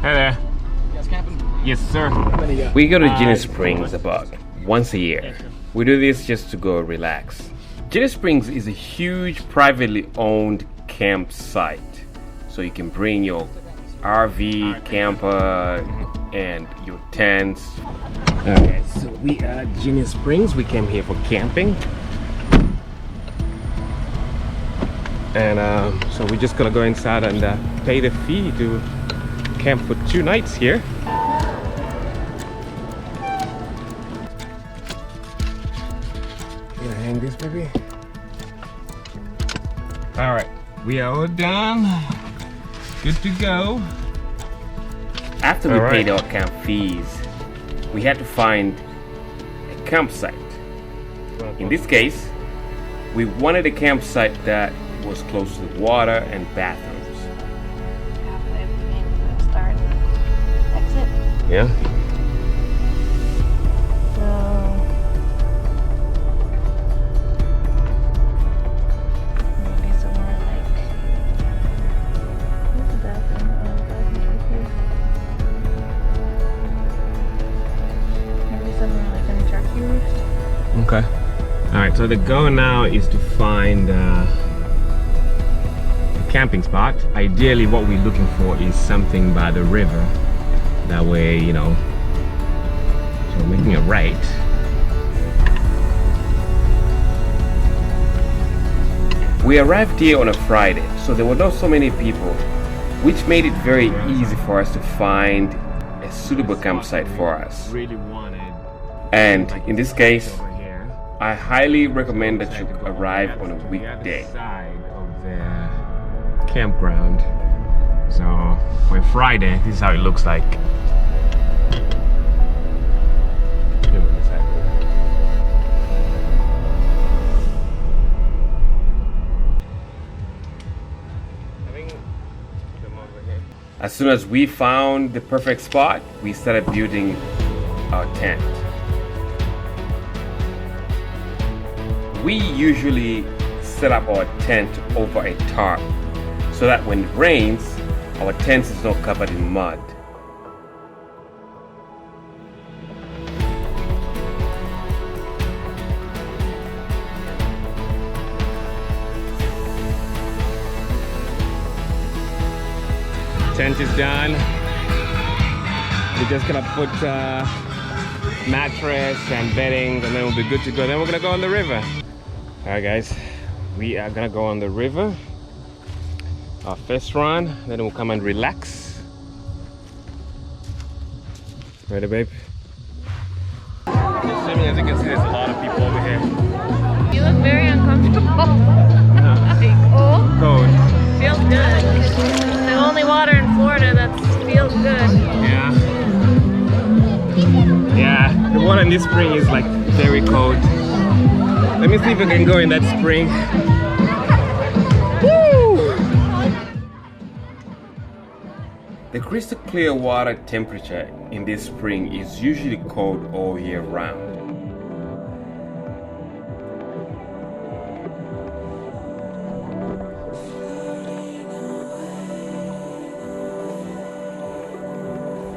Hey there. You guys camping? Yes, sir. We go to Ginny Springs about once a year. We do this just to go relax. Ginny Springs is a huge privately owned campsite. So you can bring your RV, camper, and your tents. Okay, so we are at Ginny Springs. We came here for camping. And so we're just gonna go inside and pay the fee to camp for 2 nights here. Gonna hang this baby. All right, we are all done. Good to go. After we paid our camp fees, we had to find a campsite. In this case, we wanted a campsite that was close to the water and bathrooms. Start and exit. Yeah. So maybe somewhere like where's the bathroom? Maybe somewhere like in the turkey roost. Okay. All right. So the goal now is to find a camping spot. Ideally, what we're looking for is something by the river. That way, you know. So we're making a right. We arrived here on a Friday, so there were not so many people, which made it very easy for us to find a suitable campsite for us. And in this case, I highly recommend that you arrive on a weekday. Campground. So for Friday, this is how it looks like. As soon as we found the perfect spot, we started building our tent. We usually set up our tent over a tarp so that when it rains, our tent is not covered in mud. Tent is done. We're just gonna put mattress and bedding, and then we'll be good to go. Then we're gonna go on the river. All right, guys, we are gonna go on the river. Our first run, then we'll come and relax. Ready, babe? Just swimming, as you can see, there's a lot of people over here. You look very uncomfortable. Like, oh, Cold. feels good. The only water in Florida that feels good. Yeah. Yeah, the water in this spring is like very cold. Let me see if I can go in that spring. The crystal clear water temperature in this spring is usually cold all year round.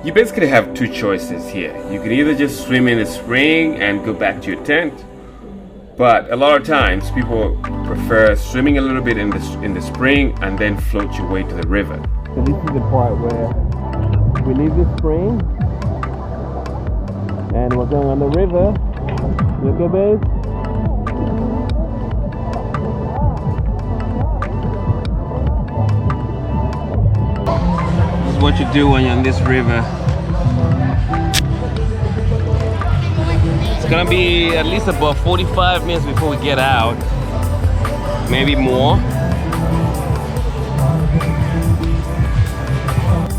You basically have 2 choices here. You can either just swim in the spring and go back to your tent, but a lot of times people prefer swimming a little bit in the spring and then float your way to the river. So this is the part where we leave the spring and we're going on the river. You okay, babe? This is what you do when you're on this river. It's gonna be at least about 45 minutes before we get out. Maybe more.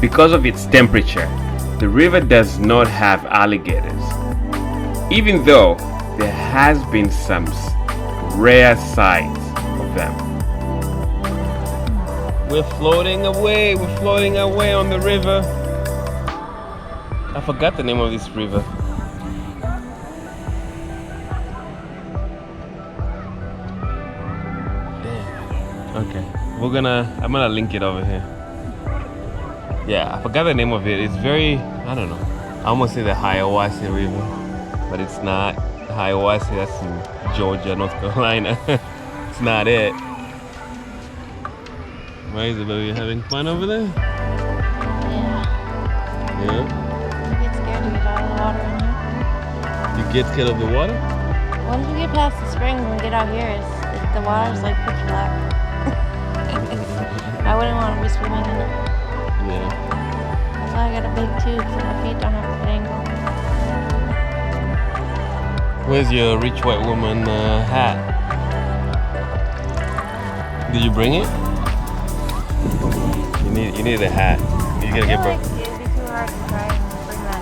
Because of its temperature, the river does not have alligators, even though there has been some rare sights of them. We're floating away on the river. I forgot the name of this river. Damn. Okay, I'm gonna link it over here. Yeah, I forgot the name of it. It's very, I don't know. I almost say the Hiawassee River, but it's not. Hiawassee, that's in Georgia, North Carolina. It's not it. Why is it, baby? You having fun over there? Yeah. Yeah? You get scared to get out of the water in here. You get scared of the water? Once we get past the springs and get out here, the water's like pitch black. I wouldn't want to be swimming in it. Yeah. That's why I got a big tube so my feet don't have to get angled. Where's your rich white woman hat? Did you bring it? You need a hat. You gotta get It'd be too hard to try and bring that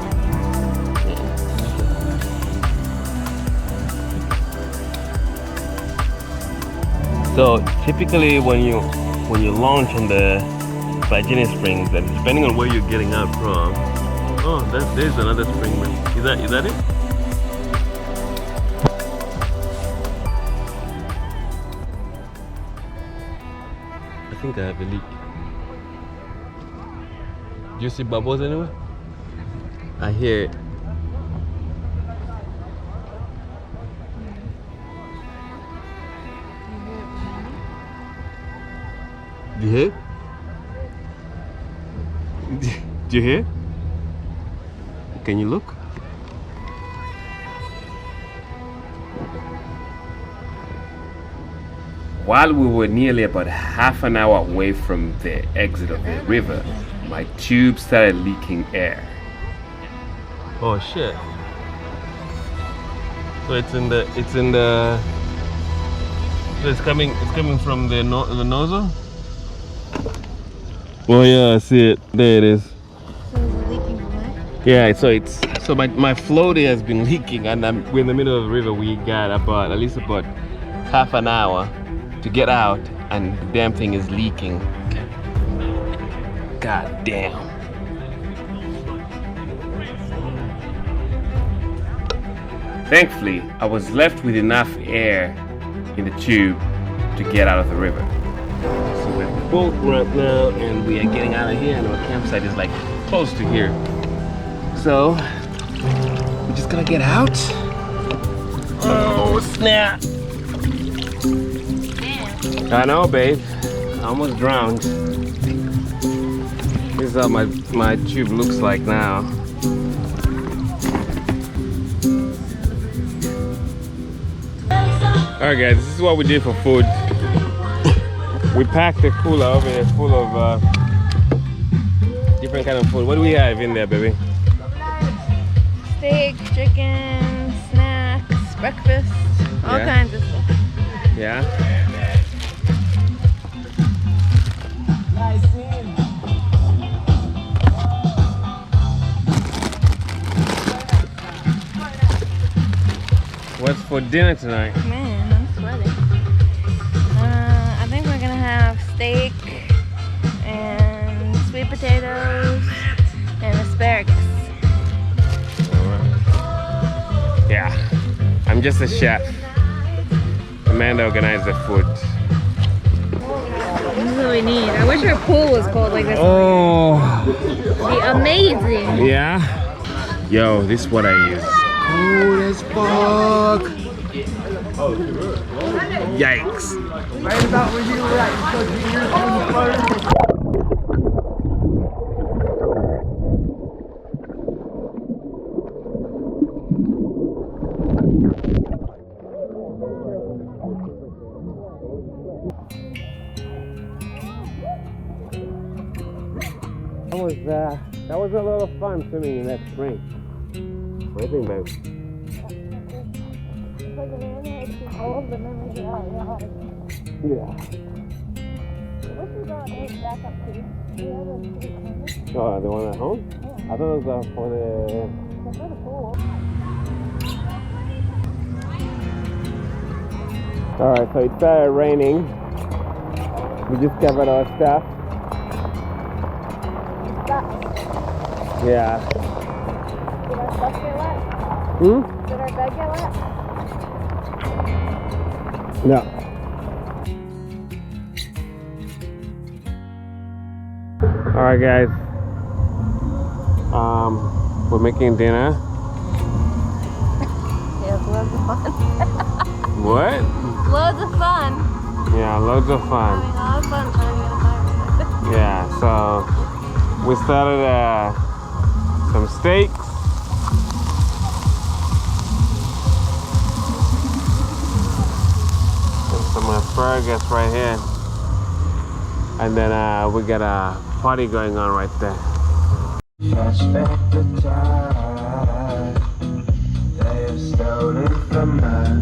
in. So typically when you launch on the Virginia Springs, then depending on where you're getting out from, oh, there's another spring. Is that it? I think I have a leak. Do you see bubbles anywhere? I hear it. Do you hear? Do you hear? Can you look? While we were nearly about half an hour away from the exit of the river, my tube started leaking air. Oh shit. So it's coming from the nozzle? Oh yeah, I see it. There it is. So is it leaking from there? Yeah, so my floaty has been leaking, and we're in the middle of the river. We got at least about half an hour to get out, and the damn thing is leaking. God damn. Thankfully, I was left with enough air in the tube to get out of the river. So we're boat right now, and we are getting out of here, and our campsite is like close to here. So we're just gonna get out. Oh snap! Damn. I know, babe. I almost drowned. This is how my tube looks like now. Alright guys, this is what we did for food. We packed a cooler over here full of different kind of food. What do we have in there, baby? Steak, chicken, snacks, breakfast, all kinds of stuff. Yeah? What's for dinner tonight? Man, I'm sweating. I think we're gonna have steak and sweet potatoes and asparagus. Alright. Yeah, I'm just a chef. Amanda organized the food. This is what we need. I wish our pool was cold like this. Oh, It'd be amazing. yeah? Yo, this is what I use. Cold as fuck. Yikes. Right about where you were at, because that was a lot of fun swimming in that spring. What do you think, babe? Yeah. Oh, the one at home? I thought it was for the pool. Alright, so it started raining. We just covered our stuff. Yeah. Did our stuff get wet? Hmm? Did our bed get wet? No. Alright guys, We're making dinner. Yeah, loads of fun. What? Loads of fun. Yeah, loads of fun. Having a lot of fun trying to get a fire started. Yeah, so we started some steaks. And some asparagus right here. And then we got a party going on right there. Flashback the time they have stolen from us.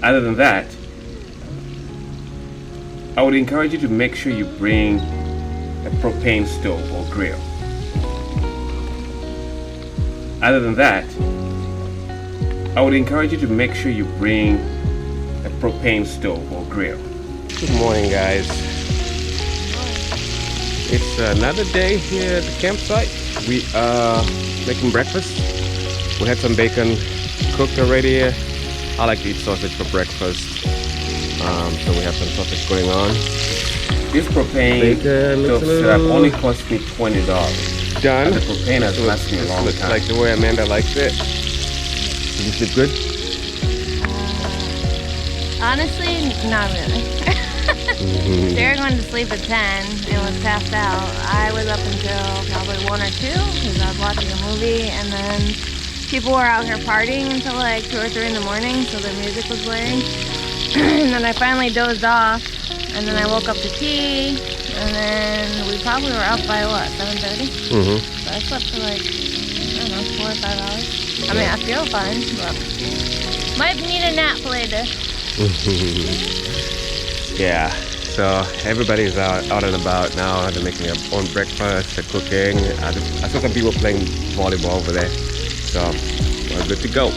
Other than that, I would encourage you to make sure you bring a propane stove or grill. Other than that, I would encourage you to make sure you bring a propane stove or grill. Good morning, guys. It's another day here at the campsite. We are making breakfast. We had some bacon cooked already. I like to eat sausage for breakfast. So we have some sausage going on. This propane stove setup only cost me $20. Done. And the propane has lasted me a long time. Like the way Amanda likes it. Is it good? Honestly, not really. Sarah went to sleep at 10 and was passed out. I was up until probably 1 or 2 because I was watching a movie, and then people were out here partying until like 2 or 3 in the morning, so their music was blaring. And then I finally dozed off, and then I woke up to tea, and then we probably were up by what, 7:30? So I slept for like, I don't know, 4 or 5 hours. I mean, I feel fine, but might need a nap later. Yeah, so everybody's out and about now. They're making their own breakfast, they're cooking. I saw some people playing volleyball over there, so we're good to go.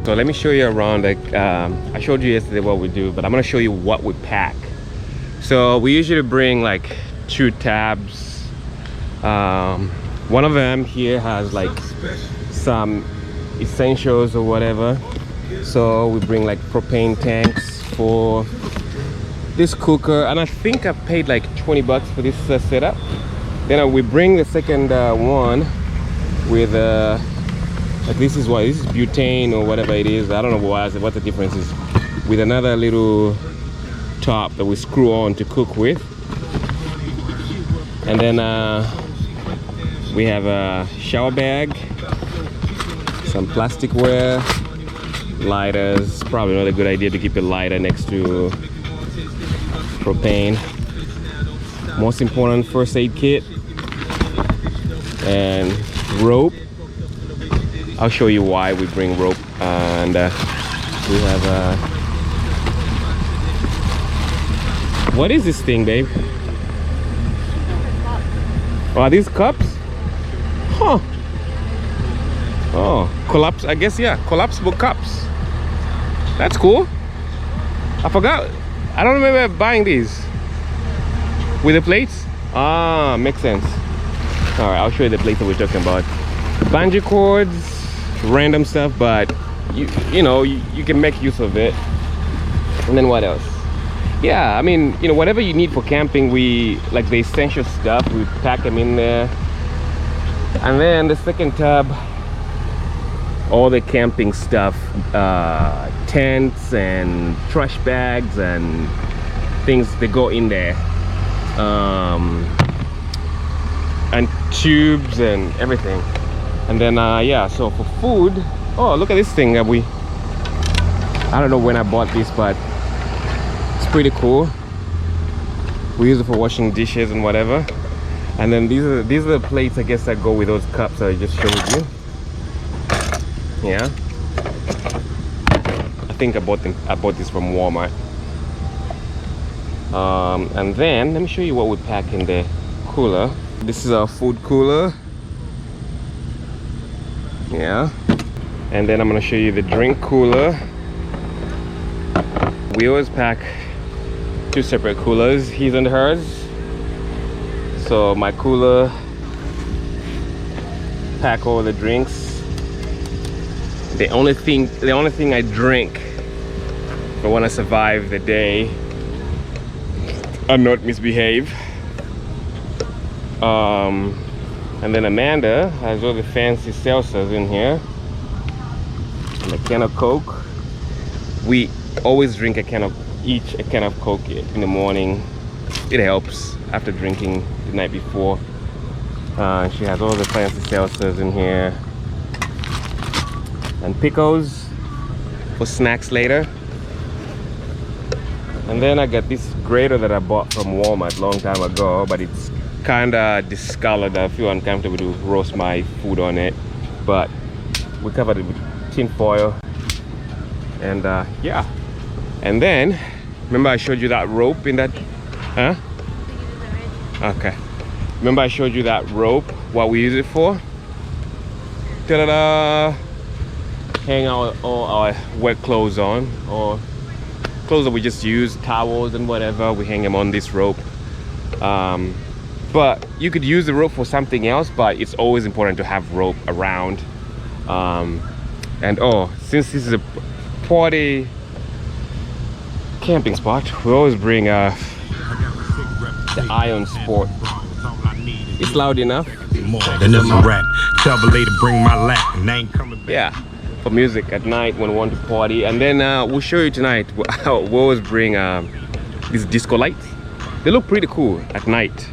So let me show you around. Like I showed you yesterday what we do, but I'm gonna show you what we pack. So we usually bring like 2 tabs. One of them here has like some essentials or whatever. So we bring like propane tanks for this cooker, and I think I paid like $20 for this setup. Then we bring the second one with like this is butane or whatever it is. I don't know what the difference is, with another little top that we screw on to cook with. And then we have a shower bag, some plasticware, lighters. Probably not a good idea to keep a lighter next to propane. Most important, first aid kit and rope. I'll show you why we bring rope. And we have what is this thing, babe? Oh, are these cups? Huh. Oh, I guess, yeah, collapsible cups. That's cool. I forgot. I don't remember buying these. With the plates? Ah, makes sense. All right, I'll show you the plates that we're talking about. Bungee cords, random stuff, but you know, you can make use of it. And then what else? Yeah, I mean, you know, whatever you need for camping, we like the essential stuff, we pack them in there. And then the second tub, all the camping stuff, tents and trash bags and things that go in there, and tubes and everything. And then yeah, so for food, oh, look at this thing that I don't know when I bought this, but it's pretty cool. We use it for washing dishes and whatever. And then these are the plates, I guess, that go with those cups I just showed you. Yeah. I think I bought this from Walmart. And then let me show you what we pack in the cooler. This is our food cooler. Yeah. And then I'm gonna show you the drink cooler. We always pack 2 separate coolers, his and hers. So my cooler pack all the drinks. The only thing I drink if I want to survive the day and not misbehave. And then Amanda has all the fancy seltzers in here. And a can of Coke. We always drink a can of Coke in the morning. It helps after drinking the night before. She has all the fancy seltzers in here. And pickles for snacks later. And then I got this grater that I bought from Walmart a long time ago, but it's kind of discolored. I feel uncomfortable to roast my food on it, but we covered it with tin foil. And yeah. And then remember I showed you that rope in that, huh? Okay. Remember I showed you that rope, what we use it for? Ta-da-da! Hang out all our wet clothes on, or clothes that we just use, towels and whatever, we hang them on this rope. But you could use the rope for something else, but it's always important to have rope around. And since this is a party camping spot, we always bring the Iron Sport. It's loud enough. Yeah, for music at night when we want to party. And then we'll show you tonight. We'll always bring these disco lights. They look pretty cool at night,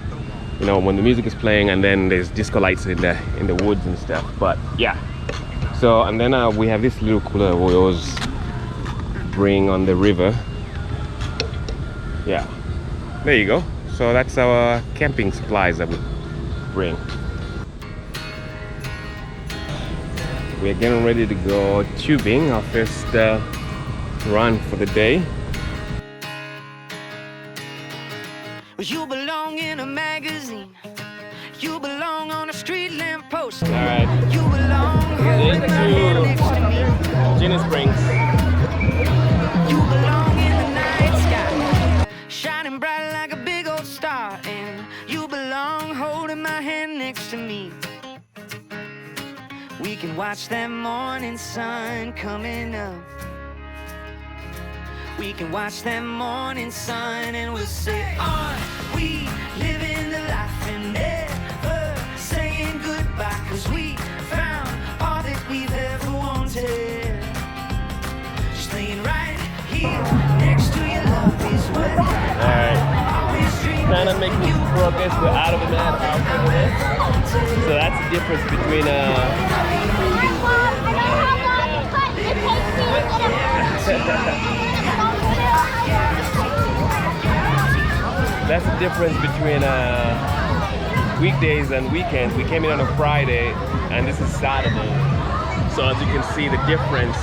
you know, when the music is playing, and then there's disco lights in the woods and stuff. But yeah. So, and then we have this little cooler we always bring on the river. Yeah, there you go. So that's our camping supplies that we bring. We're getting ready to go tubing, our first run for the day. You belong in a magazine. You belong on a street lamp post. All right. You belong holding my hand next to me. Ginny Springs. You belong in the night sky, shining bright like a big old star. And you belong holding my hand next to me. We can watch that morning sun coming up. We can watch that morning sun and we'll say, are we living the life and never saying goodbye? 'Cause we found all that we've ever wanted. Just laying right here next to your love is what I always dreamed. Kind of making progress. We're out of the mat, out of the. So that's the difference between that's the difference between weekdays and weekends. We came in on a Friday and this is Saturday. So as you can see the difference.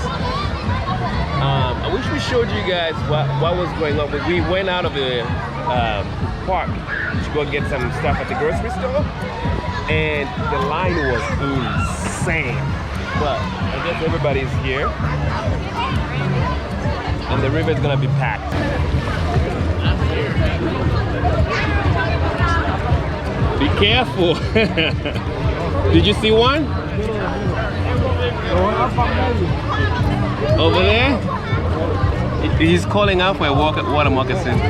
I wish we showed you guys what was going on. We went out of the park to go get some stuff at the grocery store, and the line was insane. But I guess everybody's here, and the river is gonna be packed. Be careful. Did you see one? Over there? He's calling out for a water moccasin.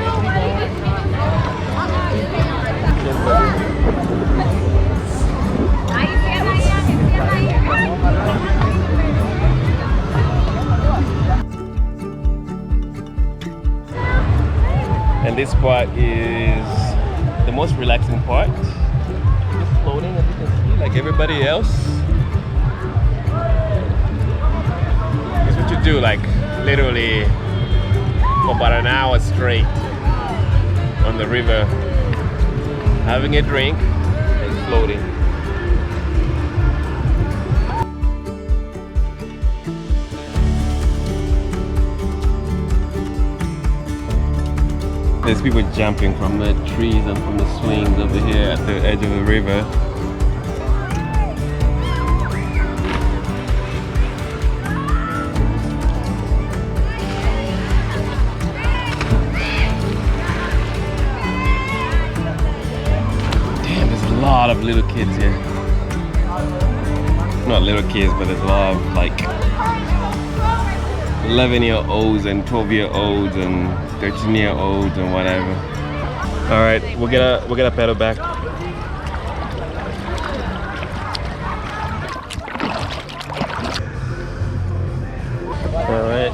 And this part is the most relaxing part. Just floating, as you can see, like everybody else. It's what you do, like literally for about an hour straight on the river, having a drink, floating. There's people jumping from the trees and from the swings over here at the edge of the river. Damn, there's a lot of little kids here. Not little kids, but there's a lot of like 11-year-olds and 12-year-olds and 13-year-olds and whatever. All right, we're gonna pedal back. All right,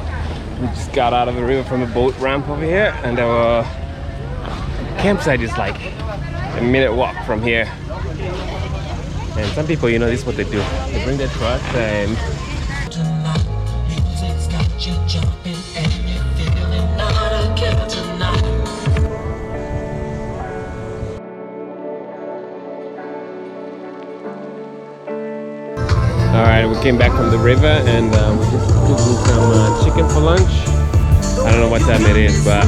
we just got out of the river from a boat ramp over here, and our campsite is like a minute walk from here. And some people, you know, this is what they do. They bring their trucks and alright, we came back from the river and we're just cooking some chicken for lunch. I don't know what time it is, but